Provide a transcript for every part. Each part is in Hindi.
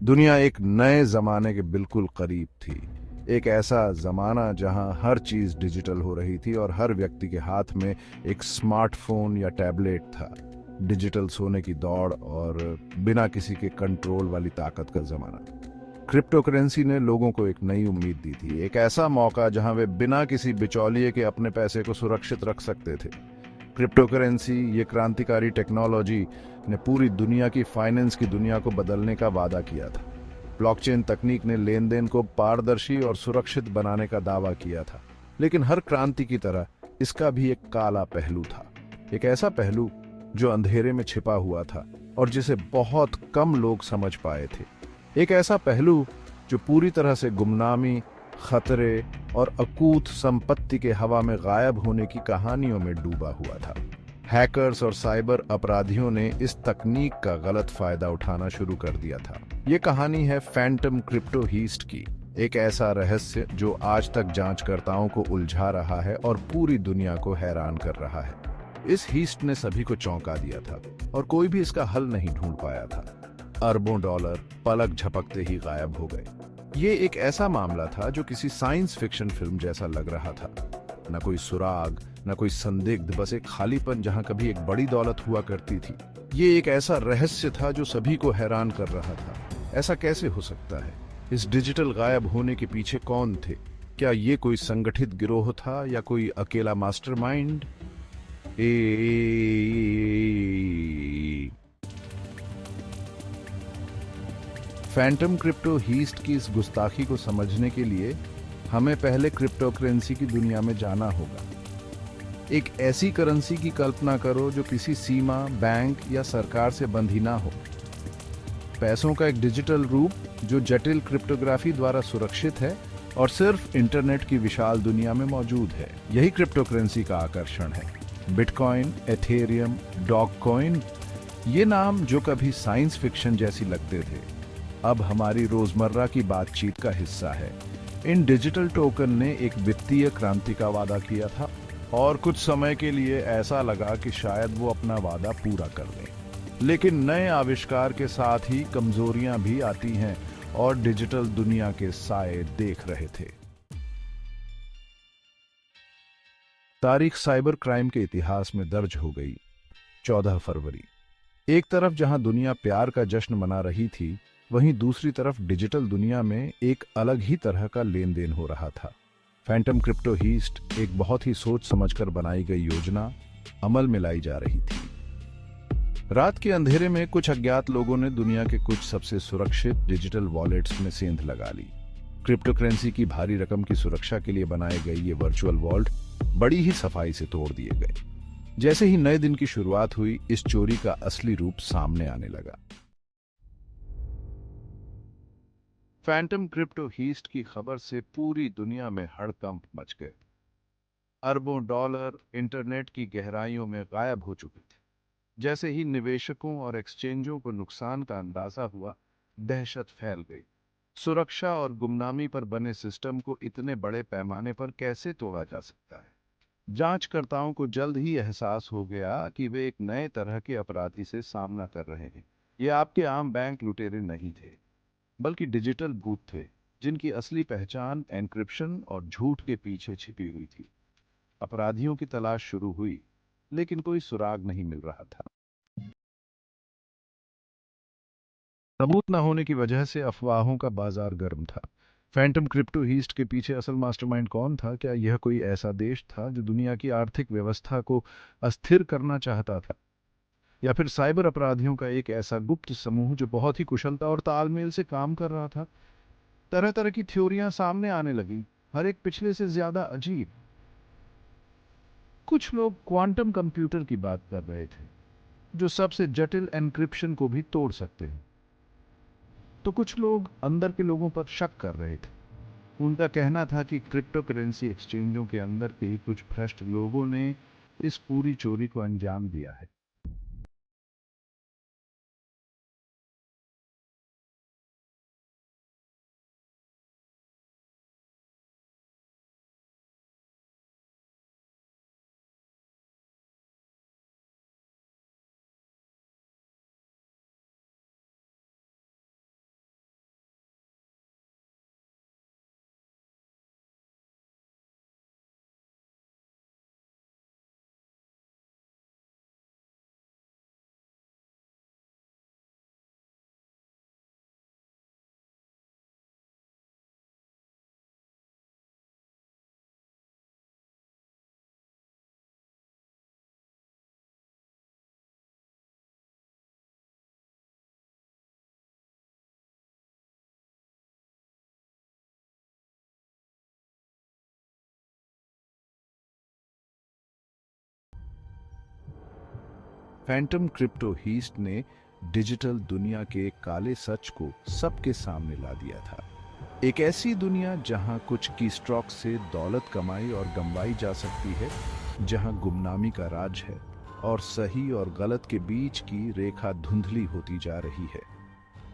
दुनिया एक नए जमाने के बिल्कुल करीब थी। एक ऐसा जमाना जहां हर चीज डिजिटल हो रही थी और हर व्यक्ति के हाथ में एक स्मार्टफोन या टैबलेट था। डिजिटल सोने की दौड़ और बिना किसी के कंट्रोल वाली ताकत का जमाना। क्रिप्टो करेंसी ने लोगों को एक नई उम्मीद दी थी, एक ऐसा मौका जहां वे बिना किसी बिचौलिए के अपने पैसे को सुरक्षित रख सकते थे। क्रिप्टो करेंसी, ये क्रांतिकारी टेक्नोलॉजी ने पूरी दुनिया की फाइनेंस की दुनिया को बदलने का वादा किया था। ब्लॉकचेन तकनीक ने लेन देन को पारदर्शी और सुरक्षित बनाने का दावा किया था। लेकिन हर क्रांति की तरह इसका भी एक काला पहलू था। एक ऐसा पहलू जो अंधेरे में छिपा हुआ था और जिसे बहुत कम लोग समझ पाए थे। एक ऐसा पहलू जो पूरी तरह से गुमनामी, खतरे और अकूत संपत्ति के हवा में गायब होने की कहानियों में डूबा हुआ था। हैकर्स और साइबर अपराधियों ने इस तकनीक का गलत फायदा उठाना शुरू कर दिया था। ये कहानी है फैंटम क्रिप्टो हीस्ट की, एक ऐसा रहस्य जो आज तक जांचकर्ताओं को उलझा रहा है और पूरी दुनिया को हैरान कर रहा है। इस हीस्ट ने सभी को चौंका दिया था और कोई भी इसका हल नहीं ढूंढ पाया था। अरबों डॉलर पलक झपकते ही गायब हो गए। ये एक ऐसा मामला था जो किसी साइंस फिक्शन फिल्म जैसा लग रहा था। न कोई सुराग, न कोई संदिग्ध, बस एक खालीपन जहां कभी एक बड़ी दौलत हुआ करती थी। ये एक ऐसा रहस्य था जो सभी को हैरान कर रहा था। ऐसा कैसे हो सकता है? इस डिजिटल गायब होने के पीछे कौन थे? क्या ये कोई संगठित गिरोह था या कोई अकेला मास्टरमाइंड? ए फैंटम क्रिप्टो हीस्ट की इस गुस्ताखी को समझने के लिए हमें पहले क्रिप्टो करेंसी की दुनिया में जाना होगा। एक ऐसी करेंसी की कल्पना करो जो किसी सीमा, बैंक या सरकार से बंधी ना हो। पैसों का एक डिजिटल रूप जो जटिल क्रिप्टोग्राफी द्वारा सुरक्षित है और सिर्फ इंटरनेट की विशाल दुनिया में मौजूद है। यही क्रिप्टो करेंसी का आकर्षण है। बिटकॉइन, एथेरियम, डॉगकॉइन, ये नाम जो कभी साइंस फिक्शन जैसी लगते थे, अब हमारी रोजमर्रा की बातचीत का हिस्सा है। इन डिजिटल टोकन ने एक वित्तीय क्रांति का वादा किया था और कुछ समय के लिए ऐसा लगा कि शायद वो अपना वादा पूरा कर दें। लेकिन नए आविष्कार के साथ ही कमजोरियां भी आती हैं और डिजिटल दुनिया के साए देख रहे थे। तारीख साइबर क्राइम के इतिहास में दर्ज हो गई। 14 फरवरी। एक तरफ जहां दुनिया प्यार का जश्न मना रही थी, वहीं दूसरी तरफ डिजिटल दुनिया में एक अलग ही तरह का लेन देन हो रहा था। फैंटम क्रिप्टो हीस्ट एक बहुत ही सोच समझकर बनाई गई योजना अमल में लाई जा रही थी। रात के अंधेरे में कुछ अज्ञात लोगों ने दुनिया के कुछ सबसे सुरक्षित डिजिटल वॉलेट्स में सेंध लगा ली। क्रिप्टो करेंसी की भारी रकम की सुरक्षा के लिए बनाए गए ये वर्चुअल वॉल्ट बड़ी ही सफाई से तोड़ दिए गए। जैसे ही नए दिन की शुरुआत हुई, इस चोरी का असली रूप सामने आने लगा। फैंटम क्रिप्टो हीस्ट की खबर से पूरी दुनिया में हड़कंप मच गए। अरबों डॉलर इंटरनेट की गहराइयों में गायब हो चुके थे। जैसे ही निवेशकों और एक्सचेंजों को नुकसान का अंदाजा हुआ, दहशत फैल गई। सुरक्षा और गुमनामी पर बने सिस्टम को इतने बड़े पैमाने पर कैसे तोड़ा जा सकता है? जांचकर्ताओं को जल्द ही एहसास हो गया कि वे एक नए तरह के अपराधी से सामना कर रहे हैं। ये आपके आम बैंक लुटेरे नहीं थे, बल्कि डिजिटल भूत थे, जिनकी असली पहचान एन्क्रिप्शन और झूठ के पीछे छिपी हुई थी। अपराधियों की तलाश शुरू हुई, लेकिन कोई सुराग नहीं मिल रहा था। सबूत न होने की वजह से अफवाहों का बाजार गर्म था। फैंटम क्रिप्टो हीस्ट के पीछे असल मास्टरमाइंड कौन था? क्या यह कोई ऐसा देश था जो दुनिया की आर्थिक व्यवस्था को अस्थिर करना चाहता था, या फिर साइबर अपराधियों का एक ऐसा गुप्त समूह जो बहुत ही कुशलता और तालमेल से काम कर रहा था? तरह तरह की थ्योरियां सामने आने लगी, हर एक पिछले से ज्यादा अजीब। कुछ लोग क्वांटम कंप्यूटर की बात कर रहे थे, जो सबसे जटिल एन्क्रिप्शन को भी तोड़ सकते हैं। तो कुछ लोग अंदर के लोगों पर शक कर रहे थे। उनका कहना था कि क्रिप्टो करेंसी एक्सचेंजों के अंदर के कुछ भ्रष्ट लोगों ने इस पूरी चोरी को अंजाम दिया है। फैंटम क्रिप्टो हीस्ट ने डिजिटल दुनिया के काले सच को सबके सामने ला दिया था। एक ऐसी दुनिया जहां कुछ की स्ट्रोक से दौलत कमाई और गंवाई जा सकती है, जहां गुमनामी का राज है और सही और गलत के बीच की रेखा धुंधली होती जा रही है।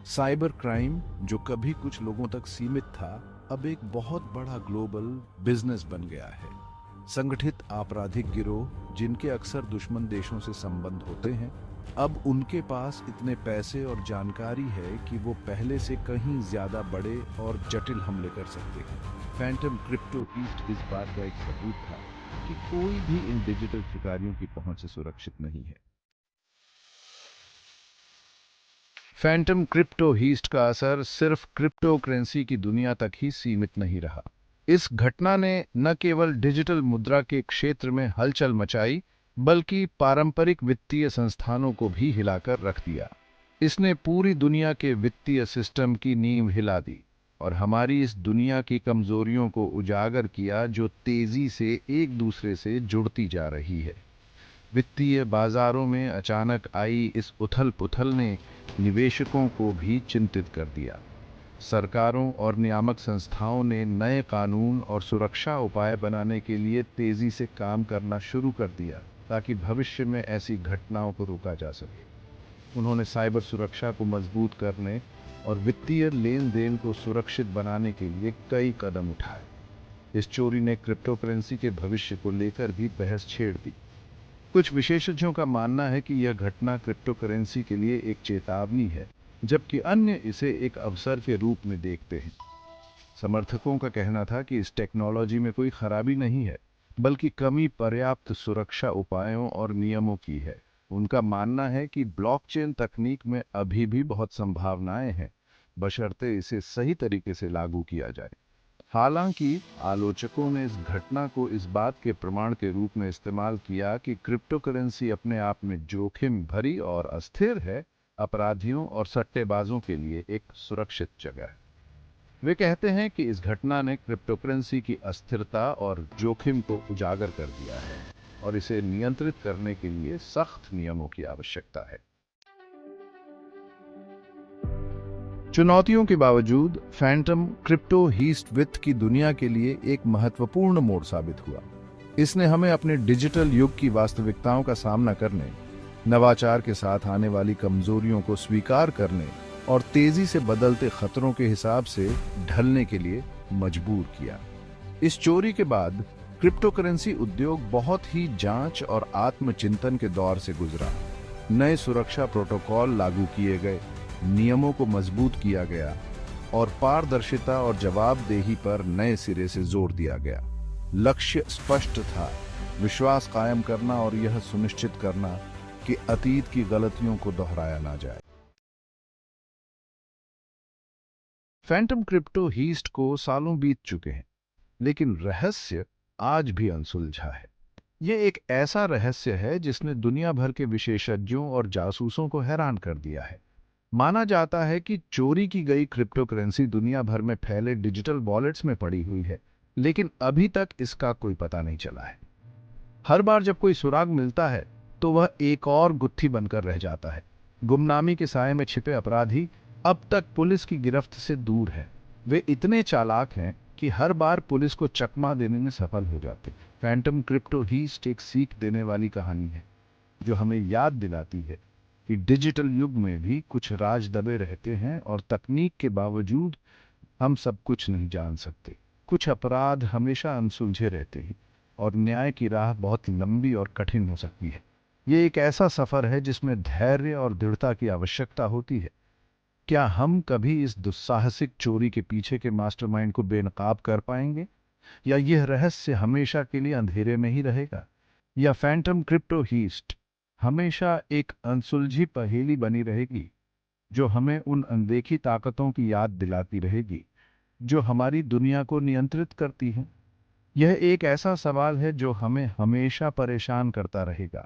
साइबर क्राइम, जो कभी कुछ लोगों तक सीमित था, अब एक बहुत बड़ा ग्लोबल बिजनेस बन गया है। संगठित आपराधिक गिरोह, जिनके अक्सर दुश्मन देशों से संबंध होते हैं, अब उनके पास इतने पैसे और जानकारी है कि वो पहले से कहीं ज्यादा बड़े और जटिल हमले कर सकते हैं। फैंटम क्रिप्टो हीस्ट इस बात का एक सबूत था कि कोई भी इन डिजिटल शिकारियों की पहुंच से सुरक्षित नहीं है। फैंटम क्रिप्टो हीस्ट का असर सिर्फ क्रिप्टो करेंसी की दुनिया तक ही सीमित नहीं रहा। इस घटना ने न केवल डिजिटल मुद्रा के क्षेत्र में हलचल मचाई, बल्कि पारंपरिक वित्तीय संस्थानों को भी हिलाकर रख दिया। इसने पूरी दुनिया के वित्तीय सिस्टम की नींव हिला दी और हमारी इस दुनिया की कमजोरियों को उजागर किया, जो तेजी से एक दूसरे से जुड़ती जा रही है। वित्तीय बाजारों में अचानक आई इस उथल-पुथल ने निवेशकों को भी चिंतित कर दिया। सरकारों और नियामक संस्थाओं ने नए कानून और सुरक्षा उपाय बनाने के लिए तेजी से काम करना शुरू कर दिया, ताकि भविष्य में ऐसी घटनाओं को रोका जा सके। उन्होंने साइबर सुरक्षा को मजबूत करने और वित्तीय लेन-देन को सुरक्षित बनाने के लिए कई कदम उठाए। इस चोरी ने क्रिप्टो करेंसी के भविष्य को लेकर भी बहस छेड़ दी। कुछ विशेषज्ञों का मानना है कि यह घटना क्रिप्टो करेंसी के लिए एक चेतावनी है, जबकि अन्य इसे एक अवसर के रूप में देखते हैं। समर्थकों का कहना था कि इस टेक्नोलॉजी में कोई खराबी नहीं है, बल्कि कमी पर्याप्त सुरक्षा उपायों और नियमों की है। उनका मानना है कि ब्लॉकचेन तकनीक में अभी भी बहुत संभावनाएं हैं, बशर्ते इसे सही तरीके से लागू किया जाए। हालांकि आलोचकों ने इस घटना को इस बात के प्रमाण के रूप में इस्तेमाल किया कि क्रिप्टो करेंसी अपने आप में जोखिम भरी और अस्थिर है, अपराधियों और सट्टेबाजों के लिए एक सुरक्षित जगह है। वे कहते हैं कि इस घटना ने क्रिप्टो करेंसी की अस्थिरता और जोखिम को उजागर कर दिया है और इसे नियंत्रित करने के लिए सख्त नियमों की आवश्यकता है। चुनौतियों के बावजूद फैंटम क्रिप्टो हीस्ट वित्त की दुनिया के लिए एक महत्वपूर्ण मोड़ साबित हुआ। इसने हमें अपने डिजिटल युग की वास्तविकताओं का सामना करने, नवाचार के साथ आने वाली कमजोरियों को स्वीकार करने और तेजी से बदलते खतरों के हिसाब से ढलने के लिए मजबूर किया। इस चोरी के बाद क्रिप्टो करेंसी उद्योग बहुत ही जांच और आत्मचिंतन के दौर से गुजरा। नए सुरक्षा प्रोटोकॉल लागू किए गए, नियमों को मजबूत किया गया और पारदर्शिता और जवाबदेही पर नए सिरे से जोर दिया गया। लक्ष्य स्पष्ट था, विश्वास कायम करना और यह सुनिश्चित करना कि अतीत की गलतियों को दोहराया ना जाए। फैंटम क्रिप्टो हीस्ट को सालों बीत चुके हैं, लेकिन रहस्य आज भी अनसुलझा है। यह एक ऐसा रहस्य है जिसने दुनिया भर के विशेषज्ञों और जासूसों को हैरान कर दिया है। माना जाता है कि चोरी की गई क्रिप्टो करेंसी दुनिया भर में फैले डिजिटल वॉलेट्स में पड़ी हुई है, लेकिन अभी तक इसका कोई पता नहीं चला है। हर बार जब कोई सुराग मिलता है, तो वह एक और गुत्थी बनकर रह जाता है। गुमनामी के साए में छिपे अपराधी अब तक पुलिस की गिरफ्त से दूर है। वे इतने चालाक हैं कि हर बार पुलिस को चकमा देने में सफल हो जाते। फैंटम क्रिप्टो हीस्ट एक सीख देने वाली कहानी है, जो हमें याद दिलाती है कि डिजिटल युग में भी कुछ राज दबे रहते हैं और तकनीक के बावजूद हम सब कुछ नहीं जान सकते। कुछ अपराध हमेशा अनसुलझे रहते हैं और न्याय की राह बहुत लंबी और कठिन हो सकती है। ये एक ऐसा सफर है जिसमें धैर्य और दृढ़ता की आवश्यकता होती है। क्या हम कभी इस दुस्साहसिक चोरी के पीछे के मास्टरमाइंड को बेनकाब कर पाएंगे, या यह रहस्य हमेशा के लिए अंधेरे में ही रहेगा? या फैंटम क्रिप्टो हीस्ट हमेशा एक अनसुलझी पहेली बनी रहेगी, जो हमें उन अनदेखी ताकतों की याद दिलाती रहेगी जो हमारी दुनिया को नियंत्रित करती हैं? यह एक ऐसा सवाल है जो हमें हमेशा परेशान करता रहेगा।